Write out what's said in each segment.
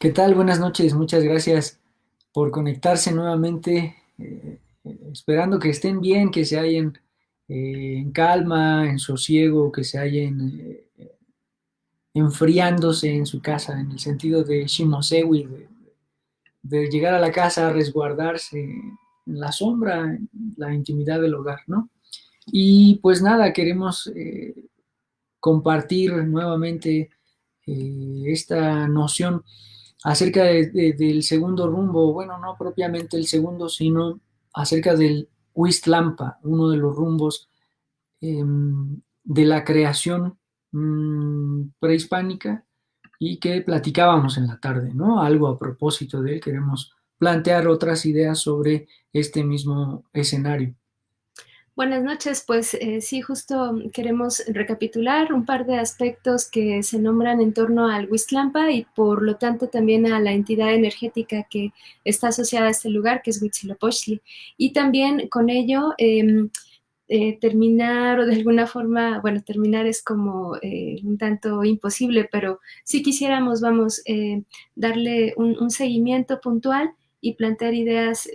¿Qué tal? Buenas noches, muchas gracias por conectarse nuevamente, esperando que estén bien, que se hallen en calma, en sosiego, que se hallen enfriándose en su casa, en el sentido de Shimosewi, de llegar a la casa, resguardarse en la sombra, en la intimidad del hogar, ¿no? Y pues nada, queremos compartir nuevamente esta noción acerca del segundo rumbo, bueno, no propiamente el segundo, sino acerca del Huistlampa, uno de los rumbos de la creación prehispánica y que platicábamos en la tarde, ¿no? Algo a propósito de él, queremos plantear otras ideas sobre este mismo escenario. Buenas noches, pues sí, justo queremos recapitular un par de aspectos que se nombran en torno al Huistlampa y por lo tanto también a la entidad energética que está asociada a este lugar, que es Huitzilopochtli. Y también con ello terminar o de alguna forma, bueno, terminar es como un tanto imposible, pero si quisiéramos, vamos, darle un seguimiento puntual y plantear ideas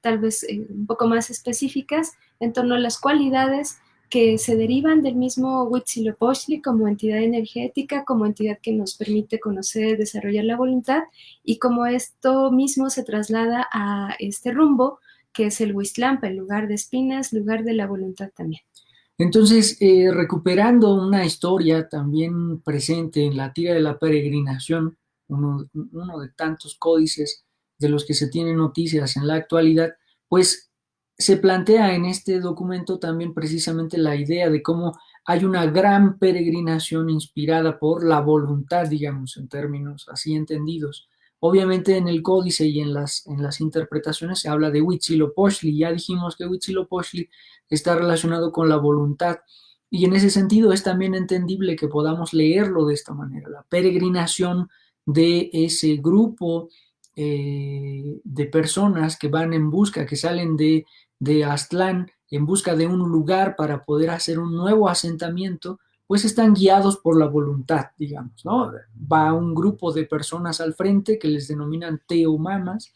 tal vez un poco más específicas en torno a las cualidades que se derivan del mismo Huitzilopochtli como entidad energética, como entidad que nos permite conocer, desarrollar la voluntad y cómo esto mismo se traslada a este rumbo que es el Huistlampa, el lugar de espinas, lugar de la voluntad también. Entonces, recuperando una historia también presente en la tira de la peregrinación, uno de tantos códices de los que se tienen noticias en la actualidad, pues se plantea en este documento también precisamente la idea de cómo hay una gran peregrinación inspirada por la voluntad, digamos, en términos así entendidos. Obviamente en el códice y en las interpretaciones se habla de Huitzilopochtli. Ya dijimos que Huitzilopochtli está relacionado con la voluntad. Y en ese sentido es también entendible que podamos leerlo de esta manera, la peregrinación de ese grupo de personas que van en busca, que salen de Aztlán en busca de un lugar para poder hacer un nuevo asentamiento, pues están guiados por la voluntad, digamos, ¿no? Va un grupo de personas al frente que les denominan teomamas,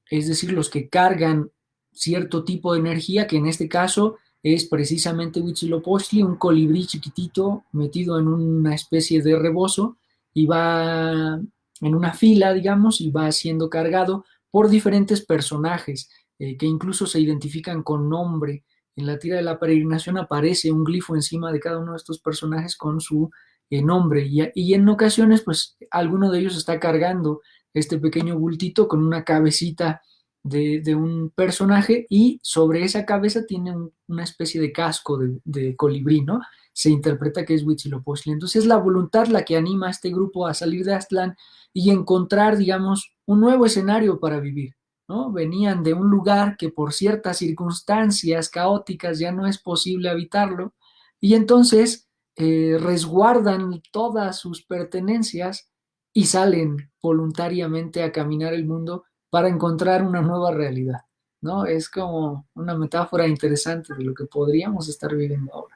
es decir, los que cargan cierto tipo de energía, que en este caso es precisamente Huitzilopochtli, un colibrí chiquitito metido en una especie de rebozo y va en una fila, digamos, y va siendo cargado por diferentes personajes que incluso se identifican con nombre. En la tira de la peregrinación aparece un glifo encima de cada uno de estos personajes con su nombre y en ocasiones pues alguno de ellos está cargando este pequeño bultito con una cabecita de un personaje y sobre esa cabeza tiene una especie de casco de colibrí, ¿no? Se interpreta que es Huitzilopochtli. Entonces es la voluntad la que anima a este grupo a salir de Aztlán y encontrar, digamos, un nuevo escenario para vivir, ¿no? Venían de un lugar que por ciertas circunstancias caóticas ya no es posible habitarlo y entonces resguardan todas sus pertenencias y salen voluntariamente a caminar el mundo para encontrar una nueva realidad, ¿no? Es como una metáfora interesante de lo que podríamos estar viviendo ahora.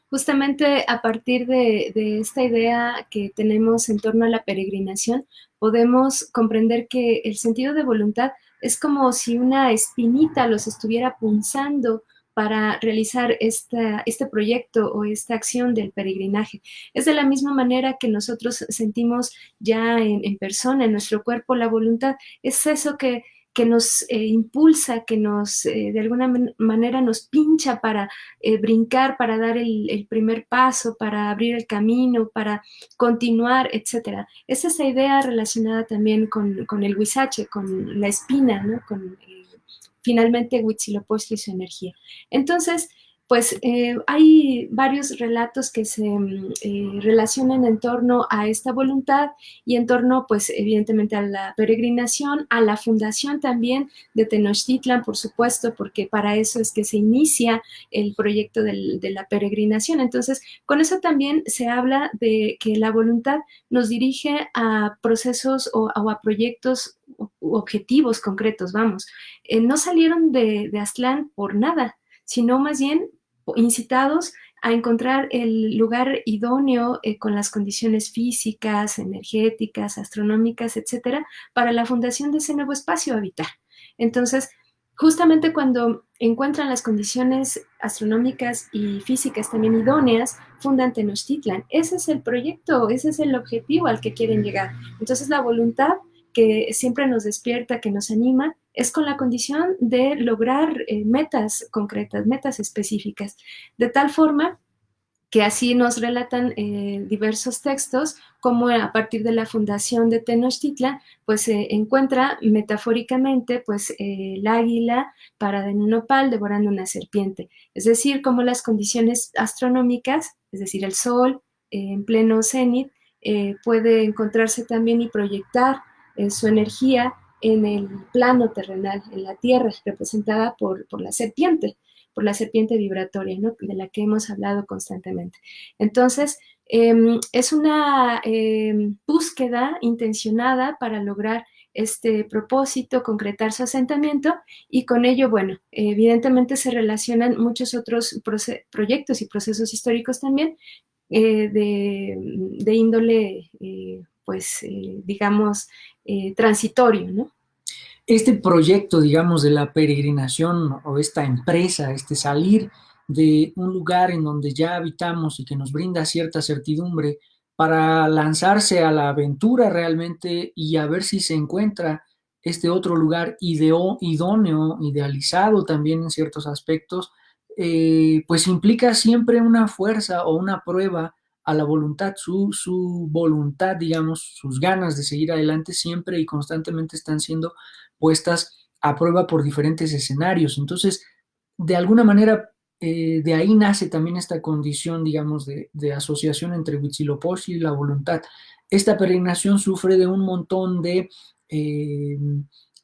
Justamente a partir de esta idea que tenemos en torno a la peregrinación, podemos comprender que el sentido de voluntad es como si una espinita los estuviera punzando para realizar este proyecto o esta acción del peregrinaje. Es de la misma manera que nosotros sentimos ya en persona, en nuestro cuerpo, la voluntad. Es eso que nos impulsa, que nos de alguna manera nos pincha para brincar, para dar el primer paso, para abrir el camino, para continuar, etcétera. Es esa idea relacionada también con el huizache, con la espina, ¿no? Con finalmente Huitzilopochtli y su energía. Entonces, pues hay varios relatos que se relacionan en torno a esta voluntad y en torno, pues evidentemente a la peregrinación, a la fundación también de Tenochtitlan, por supuesto, porque para eso es que se inicia el proyecto de la peregrinación. Entonces, con eso también se habla de que la voluntad nos dirige a procesos o a proyectos objetivos concretos, vamos. No salieron de Aztlán por nada, sino más bien incitados a encontrar el lugar idóneo con las condiciones físicas, energéticas, astronómicas, etcétera, para la fundación de ese nuevo espacio a habitar. Entonces, justamente cuando encuentran las condiciones astronómicas y físicas también idóneas, fundan Tenochtitlan. Ese es el proyecto, ese es el objetivo al que quieren llegar. Entonces, la voluntad que siempre nos despierta, que nos anima, es con la condición de lograr metas concretas, metas específicas, de tal forma que así nos relatan diversos textos, como a partir de la fundación de Tenochtitlan, pues se encuentra metafóricamente pues el águila parada en un nopal devorando una serpiente, es decir, como las condiciones astronómicas, es decir, el sol en pleno cenit, puede encontrarse también y proyectar su energía en el plano terrenal, en la tierra, representada por la serpiente vibratoria, ¿no? De la que hemos hablado constantemente. Entonces, es una búsqueda intencionada para lograr este propósito, concretar su asentamiento y con ello, bueno, evidentemente se relacionan muchos otros proyectos y procesos históricos también de índole, pues, digamos, transitorio, ¿no? Este proyecto, digamos, de la peregrinación o esta empresa, este salir de un lugar en donde ya habitamos y que nos brinda cierta certidumbre para lanzarse a la aventura realmente y a ver si se encuentra este otro lugar idóneo, idealizado también en ciertos aspectos, pues implica siempre una fuerza o una prueba a la voluntad, su voluntad, digamos, sus ganas de seguir adelante siempre y constantemente están siendo puestas a prueba por diferentes escenarios. Entonces, de alguna manera, de ahí nace también esta condición, digamos, de asociación entre Huitzilopochtli y la voluntad. Esta peregrinación sufre de un montón de eh,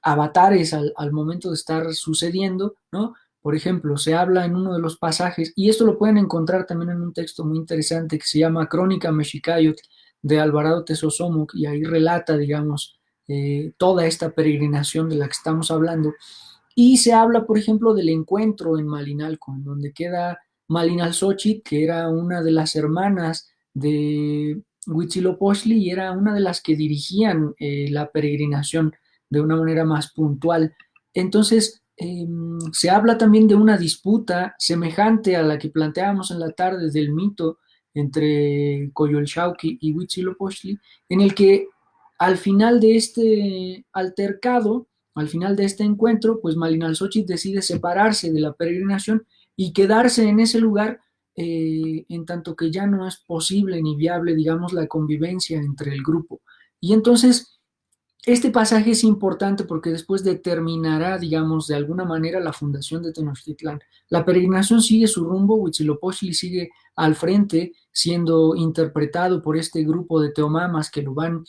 avatares al momento de estar sucediendo, ¿no? Por ejemplo, se habla en uno de los pasajes, y esto lo pueden encontrar también en un texto muy interesante que se llama Crónica Mexicayotl de Alvarado Tezosomoc, y ahí relata, digamos, toda esta peregrinación de la que estamos hablando. Y se habla, por ejemplo, del encuentro en Malinalco, en donde queda Malinalxóchitl, que era una de las hermanas de Huitzilopochtli y era una de las que dirigían la peregrinación de una manera más puntual. Entonces, se habla también de una disputa semejante a la que planteábamos en la tarde del mito entre Coyolxauhqui y Huitzilopochtli, en el que al final de este altercado, al final de este encuentro, pues Malinalxóchitl decide separarse de la peregrinación y quedarse en ese lugar en tanto que ya no es posible ni viable, digamos, la convivencia entre el grupo. Y entonces, este pasaje es importante porque después determinará, digamos, de alguna manera la fundación de Tenochtitlán. La peregrinación sigue su rumbo, Huitzilopochtli sigue al frente, siendo interpretado por este grupo de teomamas que lo van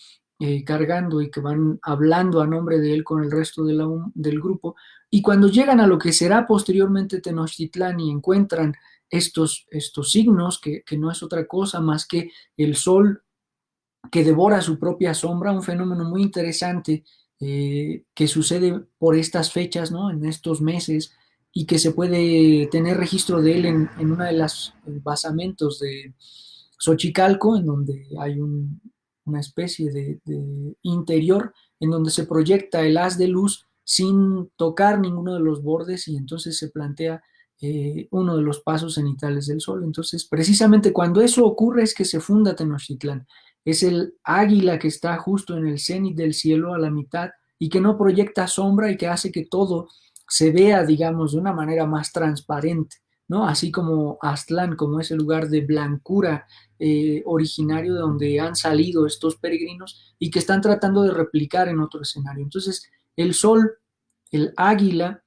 cargando y que van hablando a nombre de él con el resto de del grupo. Y cuando llegan a lo que será posteriormente Tenochtitlán y encuentran estos signos, que no es otra cosa más que el sol que devora su propia sombra, un fenómeno muy interesante que sucede por estas fechas, ¿no? En estos meses, y que se puede tener registro de él en una de las basamentos de Xochicalco, en donde hay una especie de interior en donde se proyecta el haz de luz sin tocar ninguno de los bordes y entonces se plantea uno de los pasos cenitales del sol. Entonces, precisamente cuando eso ocurre es que se funda Tenochtitlán. Es el águila que está justo en el cenit del cielo a la mitad y que no proyecta sombra y que hace que todo se vea, digamos, de una manera más transparente, ¿no? Así como Aztlán, como ese lugar de blancura originario de donde han salido estos peregrinos y que están tratando de replicar en otro escenario. Entonces, el sol, el águila,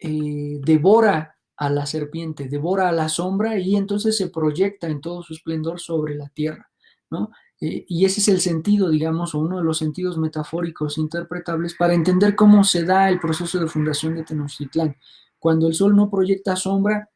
devora a la serpiente, devora a la sombra y entonces se proyecta en todo su esplendor sobre la tierra, ¿no? Y ese es el sentido, digamos, o uno de los sentidos metafóricos interpretables para entender cómo se da el proceso de fundación de Tenochtitlán. Cuando el sol no proyecta sombra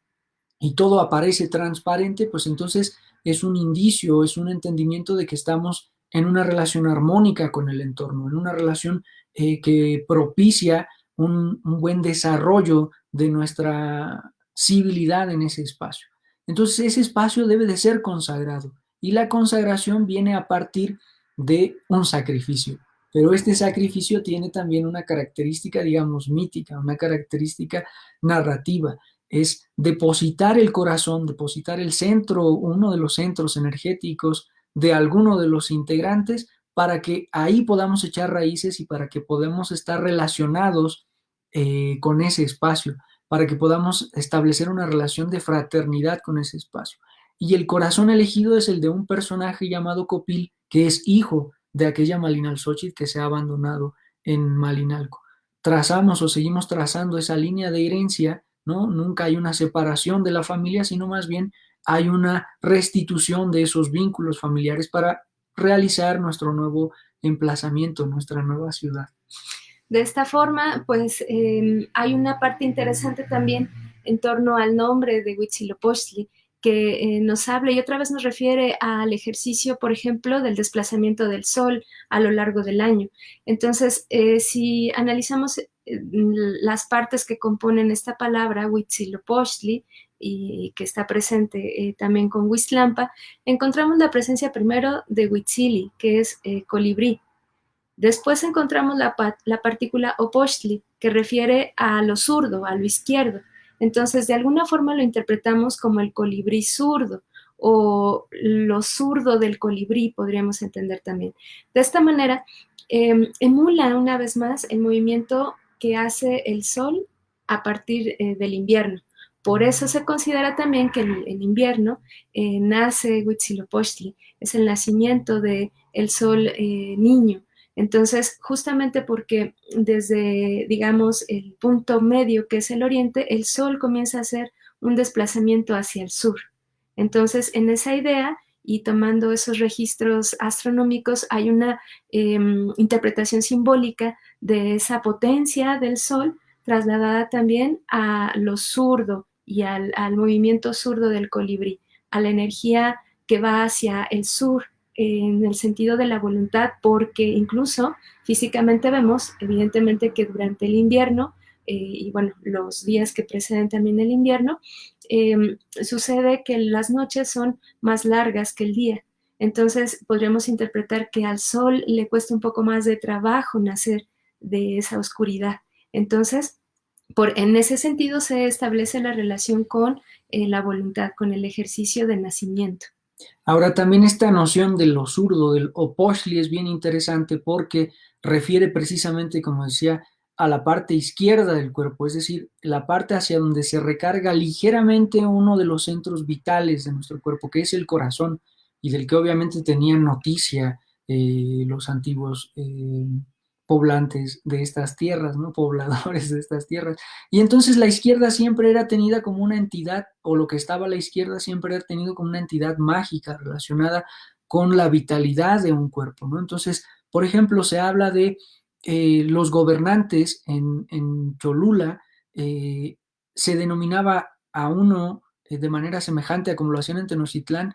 y todo aparece transparente, pues entonces es un indicio, es un entendimiento de que estamos en una relación armónica con el entorno, en una relación que propicia un buen desarrollo de nuestra civilidad en ese espacio. Entonces ese espacio debe de ser consagrado y la consagración viene a partir de un sacrificio. Pero este sacrificio tiene también una característica, digamos, mítica, una característica narrativa. Es depositar el corazón, depositar el centro, uno de los centros energéticos de alguno de los integrantes para que ahí podamos echar raíces y para que podamos estar relacionados con ese espacio, para que podamos establecer una relación de fraternidad con ese espacio. Y el corazón elegido es el de un personaje llamado Copil, que es hijo de aquella Malinalxóchitl que se ha abandonado en Malinalco. Trazamos o seguimos trazando esa línea de herencia, ¿no? Nunca hay una separación de la familia, sino más bien hay una restitución de esos vínculos familiares para realizar nuestro nuevo emplazamiento, nuestra nueva ciudad. De esta forma, pues hay una parte interesante también en torno al nombre de Huitzilopochtli que nos habla y otra vez nos refiere al ejercicio, por ejemplo, del desplazamiento del sol a lo largo del año. Entonces, si analizamos las partes que componen esta palabra, Huitzilopochtli, y que está presente también con Huitzlampa, encontramos la presencia primero de Huitzili, que es colibrí. Después encontramos la partícula opochtli, que refiere a lo zurdo, a lo izquierdo. Entonces, de alguna forma lo interpretamos como el colibrí zurdo o lo zurdo del colibrí, podríamos entender también. De esta manera, emula una vez más el movimiento que hace el sol a partir del invierno. Por eso se considera también que en invierno nace Huitzilopochtli, es el nacimiento del sol niño. Entonces, justamente porque desde, digamos, el punto medio que es el oriente, el sol comienza a hacer un desplazamiento hacia el sur. Entonces, en esa idea y tomando esos registros astronómicos, hay una interpretación simbólica de esa potencia del sol trasladada también a lo zurdo y al movimiento zurdo del colibrí, a la energía que va hacia el sur en el sentido de la voluntad, porque incluso físicamente vemos, evidentemente, que durante el invierno, y bueno, los días que preceden también el invierno, sucede que las noches son más largas que el día. Entonces podríamos interpretar que al sol le cuesta un poco más de trabajo nacer de esa oscuridad. Entonces, en ese sentido se establece la relación con la voluntad, con el ejercicio del nacimiento. Ahora también esta noción de lo zurdo, del opochtli, es bien interesante porque refiere precisamente, como decía, a la parte izquierda del cuerpo, es decir, la parte hacia donde se recarga ligeramente uno de los centros vitales de nuestro cuerpo, que es el corazón, y del que obviamente tenían noticia los antiguos poblantes de estas tierras, ¿no? Pobladores de estas tierras. Y entonces la izquierda siempre era tenida como una entidad, o lo que estaba a la izquierda siempre era tenido como una entidad mágica relacionada con la vitalidad de un cuerpo, ¿no? Entonces, por ejemplo, se habla de los gobernantes en Cholula, se denominaba a uno de manera semejante a como lo hacían en Tenochtitlán,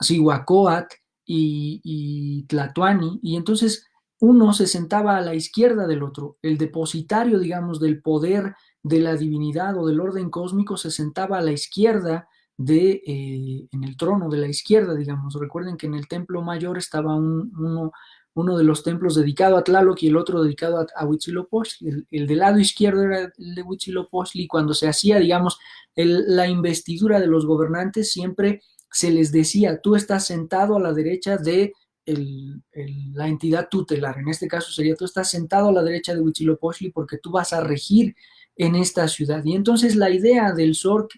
Cihuacóatl y Tlatoani, y entonces uno se sentaba a la izquierda del otro, el depositario, digamos, del poder de la divinidad o del orden cósmico se sentaba a la izquierda en el trono de la izquierda, digamos. Recuerden que en el templo mayor estaba uno de los templos dedicado a Tlaloc y el otro dedicado a Huitzilopochtli. El del lado izquierdo era el de Huitzilopochtli y cuando se hacía, digamos, la investidura de los gobernantes siempre se les decía, tú estás sentado a la derecha de la entidad tutelar, en este caso sería, tú estás sentado a la derecha de Huitzilopochtli porque tú vas a regir en esta ciudad. Y entonces la idea del sol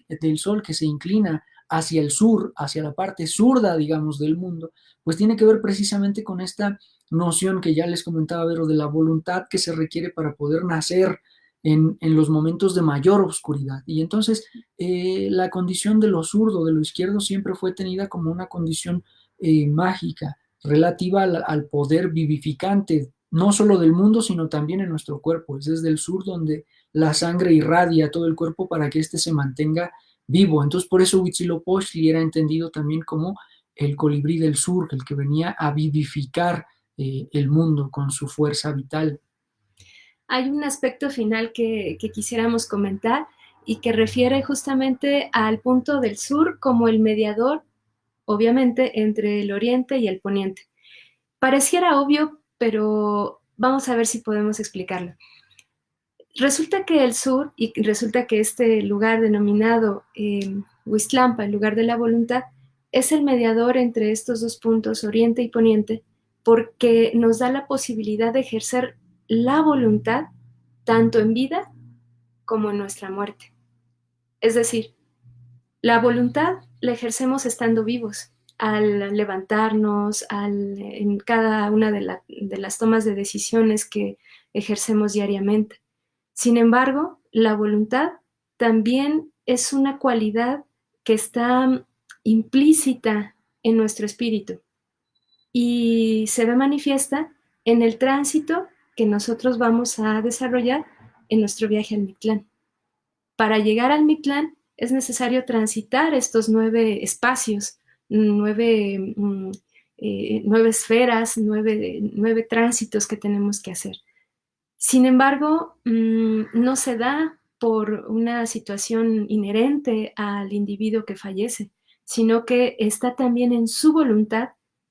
que se inclina hacia el sur, hacia la parte zurda, digamos, del mundo, pues tiene que ver precisamente con esta noción que ya les comentaba, Vero, de la voluntad que se requiere para poder nacer en los momentos de mayor oscuridad. Y entonces la condición de lo zurdo, de lo izquierdo, siempre fue tenida como una condición mágica, relativa al poder vivificante, no solo del mundo, sino también en nuestro cuerpo. Es desde el sur donde la sangre irradia a todo el cuerpo para que éste se mantenga vivo. Entonces, por eso Huitzilopochtli era entendido también como el colibrí del sur, el que venía a vivificar el mundo con su fuerza vital. Hay un aspecto final que quisiéramos comentar y que refiere justamente al punto del sur como el mediador, obviamente, entre el oriente y el poniente. Pareciera obvio, pero vamos a ver si podemos explicarlo. Resulta que el sur, y resulta que este lugar denominado Huistlampa, el lugar de la voluntad, es el mediador entre estos dos puntos, oriente y poniente, porque nos da la posibilidad de ejercer la voluntad tanto en vida como en nuestra muerte. Es decir, la voluntad la ejercemos estando vivos, al levantarnos, en cada una de las tomas de decisiones que ejercemos diariamente. Sin embargo, la voluntad también es una cualidad que está implícita en nuestro espíritu y se ve manifiesta en el tránsito que nosotros vamos a desarrollar en nuestro viaje al Mictlán. Para llegar al Mictlán es necesario transitar estos 9 espacios, 9, nueve esferas, 9 tránsitos que tenemos que hacer. Sin embargo, no se da por una situación inherente al individuo que fallece, sino que está también en su voluntad,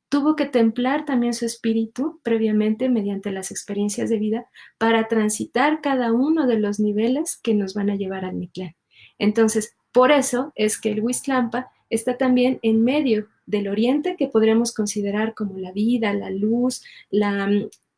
tuvo que templar también su espíritu previamente mediante las experiencias de vida para transitar cada uno de los niveles que nos van a llevar al Mictlán. Entonces, por eso es que el Huistlampa está también en medio del oriente, que podríamos considerar como la vida, la luz, la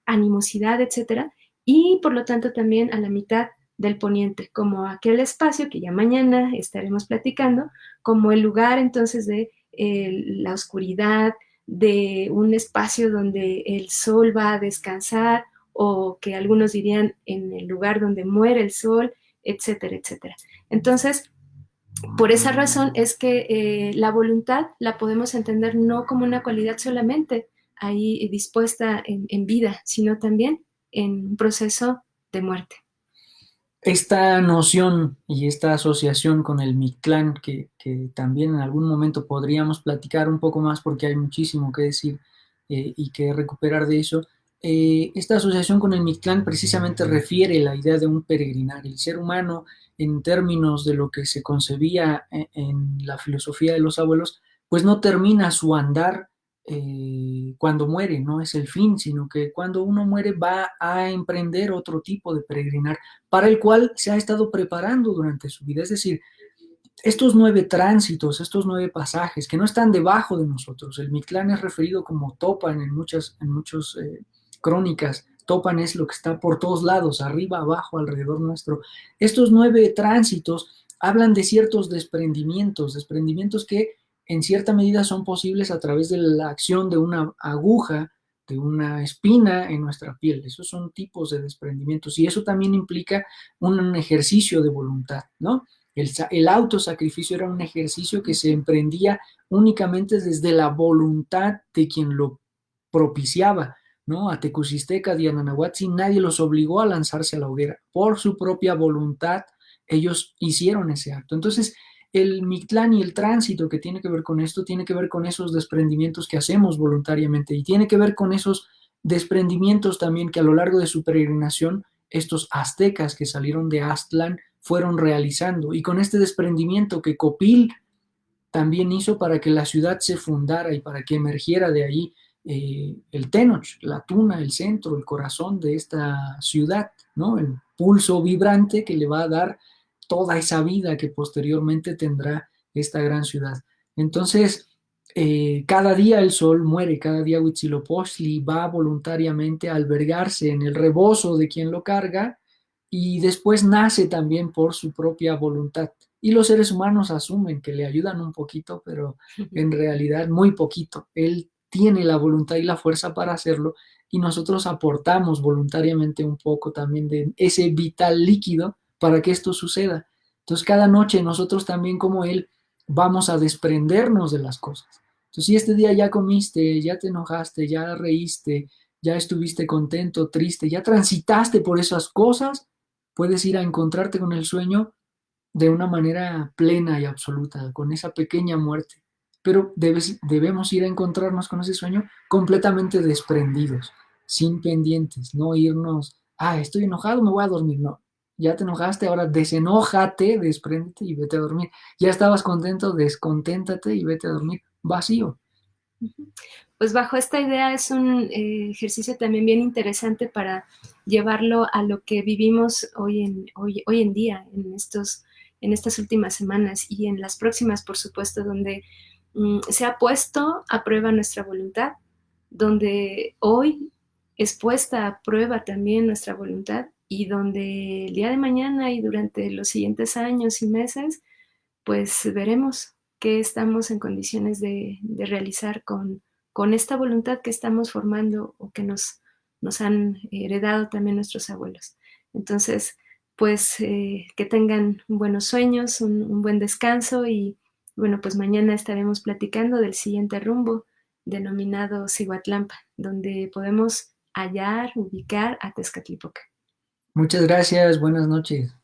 animosidad, etcétera, y por lo tanto también a la mitad del poniente, como aquel espacio que ya mañana estaremos platicando, como el lugar entonces de la oscuridad, de un espacio donde el sol va a descansar, o que algunos dirían en el lugar donde muere el sol, etcétera, etcétera. Entonces, por esa razón es que la voluntad la podemos entender no como una cualidad solamente ahí dispuesta en vida, sino también en un proceso de muerte. Esta noción y esta asociación con el Mictlán, que también en algún momento podríamos platicar un poco más porque hay muchísimo que decir y que recuperar de eso, esta asociación con el Mictlán precisamente refiere la idea de un peregrinar. El ser humano, en términos de lo que se concebía en la filosofía de los abuelos, pues no termina su andar cuando muere, no es el fin, sino que cuando uno muere va a emprender otro tipo de peregrinar para el cual se ha estado preparando durante su vida. Es decir, estos 9 tránsitos, estos 9 pasajes que no están debajo de nosotros. El Mictlán es referido como Topan en muchas crónicas. Topan es lo que está por todos lados, arriba, abajo, alrededor nuestro. Estos 9 tránsitos hablan de ciertos desprendimientos que en cierta medida son posibles a través de la acción de una aguja, de una espina en nuestra piel. Esos son tipos de desprendimientos y eso también implica un ejercicio de voluntad, ¿no? El autosacrificio era un ejercicio que se emprendía únicamente desde la voluntad de quien lo propiciaba, ¿no? A Tecucisteca y a Nanahuatzin nadie los obligó a lanzarse a la hoguera. Por su propia voluntad, ellos hicieron ese acto. Entonces, el Mictlán y el tránsito que tiene que ver con esto, tiene que ver con esos desprendimientos que hacemos voluntariamente y tiene que ver con esos desprendimientos también que a lo largo de su peregrinación, estos aztecas que salieron de Aztlán fueron realizando. Y con este desprendimiento que Copil también hizo para que la ciudad se fundara y para que emergiera de ahí el Tenoch, la tuna, el centro, el corazón de esta ciudad, ¿no? El pulso vibrante que le va a dar toda esa vida que posteriormente tendrá esta gran ciudad. Entonces, cada día el sol muere, cada día Huitzilopochtli va voluntariamente a albergarse en el rebozo de quien lo carga y después nace también por su propia voluntad. Y los seres humanos asumen que le ayudan un poquito, pero en realidad muy poquito. Él tiene la voluntad y la fuerza para hacerlo y nosotros aportamos voluntariamente un poco también de ese vital líquido para que esto suceda. Entonces cada noche nosotros también como Él vamos a desprendernos de las cosas. Entonces si este día ya comiste, ya te enojaste, ya reíste, ya estuviste contento, triste, ya transitaste por esas cosas, puedes ir a encontrarte con el sueño de una manera plena y absoluta, con esa pequeña muerte. Pero debemos ir a encontrarnos con ese sueño completamente desprendidos, sin pendientes, no irnos, estoy enojado, me voy a dormir, no. Ya te enojaste, ahora desenójate, despréndete y vete a dormir. Ya estabas contento, desconténtate y vete a dormir vacío. Ujú. Pues bajo esta idea es un ejercicio también bien interesante para llevarlo a lo que vivimos hoy en día, en estas últimas semanas y en las próximas, por supuesto, donde se ha puesto a prueba nuestra voluntad, donde hoy es puesta a prueba también nuestra voluntad y donde el día de mañana y durante los siguientes años y meses, pues veremos qué estamos en condiciones de realizar con esta voluntad que estamos formando o que nos han heredado también nuestros abuelos. Entonces, pues que tengan buenos sueños, un buen descanso y bueno, pues mañana estaremos platicando del siguiente rumbo denominado Cihuatlampa, donde podemos hallar, ubicar a Tezcatlipoca. Muchas gracias, buenas noches.